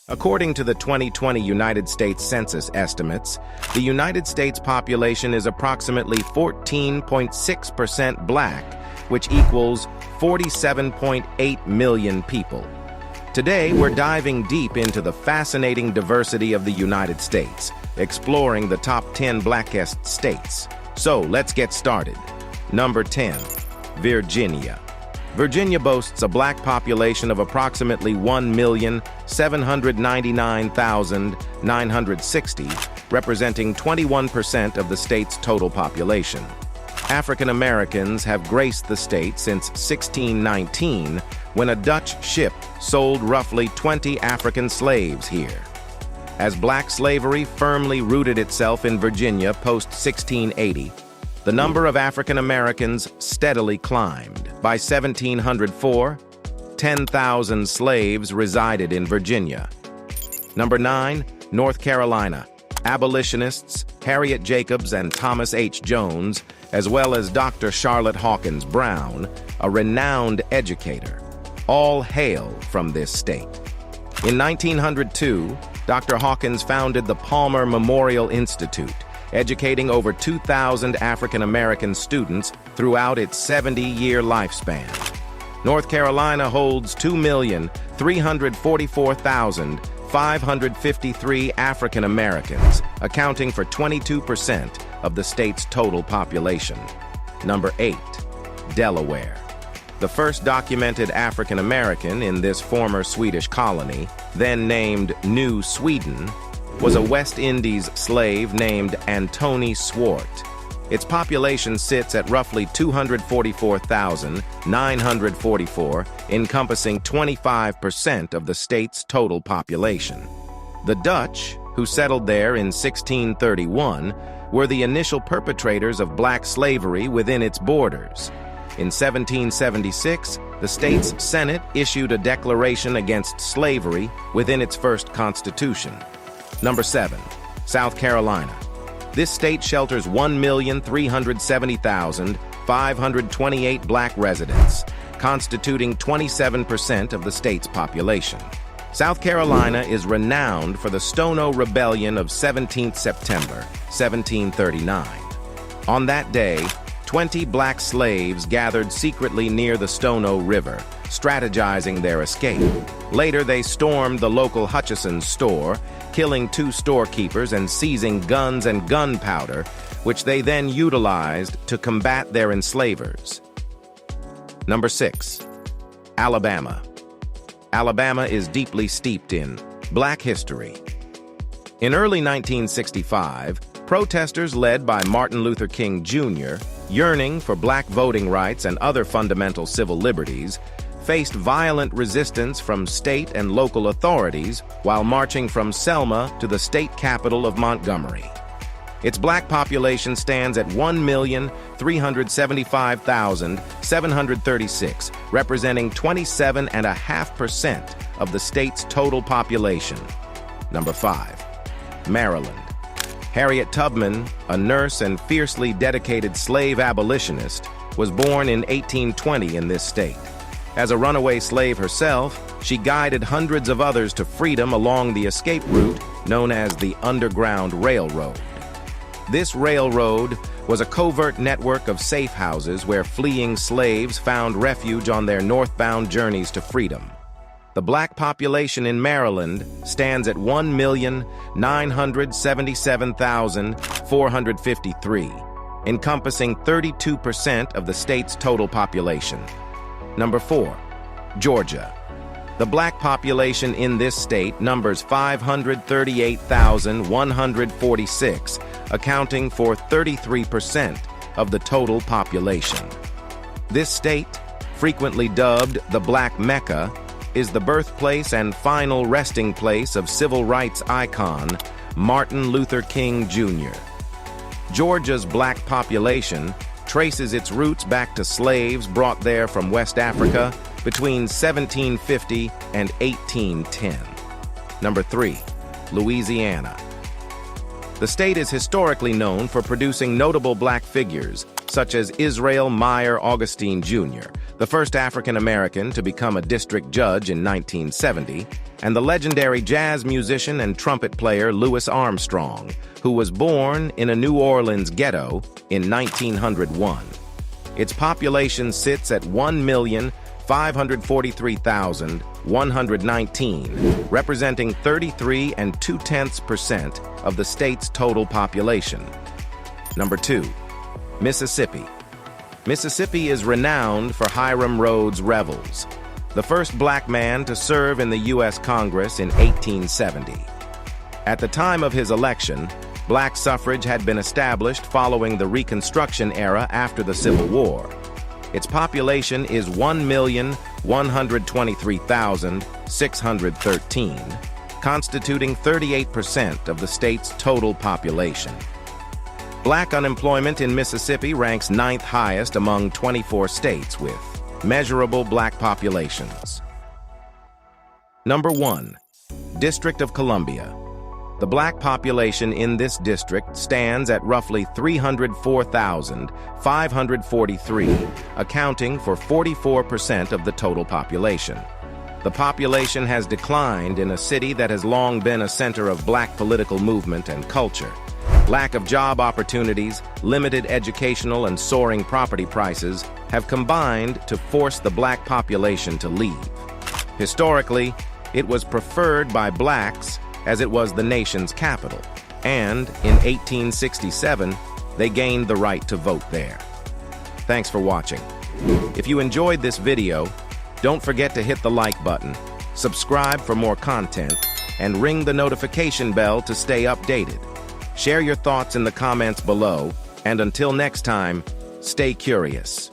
According to the 2020 United States Census estimates, the United States population is approximately 14.6% black, which equals 47.8 million people. Today, we're diving deep into the fascinating diversity of the United States, exploring the top 10 blackest states. So, let's get started. Number 10. Virginia. Virginia boasts a black population of approximately 1,799,960, representing 21% of the state's total population. African Americans have graced the state since 1619, when a Dutch ship sold roughly 20 African slaves here. As black slavery firmly rooted itself in Virginia post-1680, the number of African Americans steadily climbed. By 1704, 10,000 slaves resided in Virginia. Number 9, North Carolina. Abolitionists Harriet Jacobs and Thomas H. Jones, as well as Dr. Charlotte Hawkins Brown, a renowned educator, all hail from this state. In 1902, Dr. Hawkins founded the Palmer Memorial Institute, educating over 2,000 African American students throughout its 70-year lifespan. North Carolina holds 2,344,553 African Americans, accounting for 22% of the state's total population. Number 8. Delaware. The first documented African American in this former Swedish colony, then named New Sweden, was a West Indies slave named Antony Swart. Its population sits at roughly 244,944, encompassing 25% of the state's total population. The Dutch, who settled there in 1631, were the initial perpetrators of black slavery within its borders. In 1776, the state's Senate issued a declaration against slavery within its first constitution. Number 7. South Carolina. This state shelters 1,370,528 black residents, constituting 27% of the state's population. South Carolina is renowned for the Stono Rebellion of 17th September, 1739. On that day, 20 black slaves gathered secretly near the Stono River, strategizing their escape. Later, they stormed the local Hutchison's store, killing 2 storekeepers and seizing guns and gunpowder, which they then utilized to combat their enslavers. Number 6. Alabama. Alabama is deeply steeped in black history. In early 1965, protesters led by Martin Luther King Jr., yearning for black voting rights and other fundamental civil liberties, faced violent resistance from state and local authorities while marching from Selma to the state capital of Montgomery. Its black population stands at 1,375,736, representing 27.5% of the state's total population. Number 5. Maryland. Harriet Tubman, a nurse and fiercely dedicated slave abolitionist, was born in 1820 in this state. As a runaway slave herself, she guided hundreds of others to freedom along the escape route known as the Underground Railroad. This railroad was a covert network of safe houses where fleeing slaves found refuge on their northbound journeys to freedom. The black population in Maryland stands at 1,977,453, encompassing 32% of the state's total population. Number 4. Georgia. The black population in this state numbers 538,146, accounting for 33% of the total population. This state, frequently dubbed the Black Mecca, is the birthplace and final resting place of civil rights icon Martin Luther King Jr. Georgia's black population traces its roots back to slaves brought there from West Africa between 1750 and 1810. Number 3. Louisiana. The state is historically known for producing notable black figures, such as Israel Meyer Augustine Jr., the first African American to become a district judge in 1970, and the legendary jazz musician and trumpet player Louis Armstrong, who was born in a New Orleans ghetto in 1901. Its population sits at 1,543,119, representing 33.2% of the state's total population. Number 2. Mississippi. Mississippi is renowned for Hiram Rhodes' revels, the first black man to serve in the U.S. Congress in 1870. At the time of his election, black suffrage had been established following the Reconstruction era after the Civil War. Its population is 1,123,613, constituting 38% of the state's total population. Black unemployment in Mississippi ranks 9th highest among 24 states with measurable black populations. Number 1. District of Columbia. The black population in this district stands at roughly 304,543, accounting for 44% of the total population. The population has declined in a city that has long been a center of black political movement and culture. Lack of job opportunities, limited educational and soaring property prices have combined to force the black population to leave. Historically, it was preferred by blacks as it was the nation's capital, and in 1867, they gained the right to vote there. Thanks for watching. If you enjoyed this video, don't forget to hit the like button, subscribe for more content, and ring the notification bell to stay updated. Share your thoughts in the comments below, and until next time, stay curious.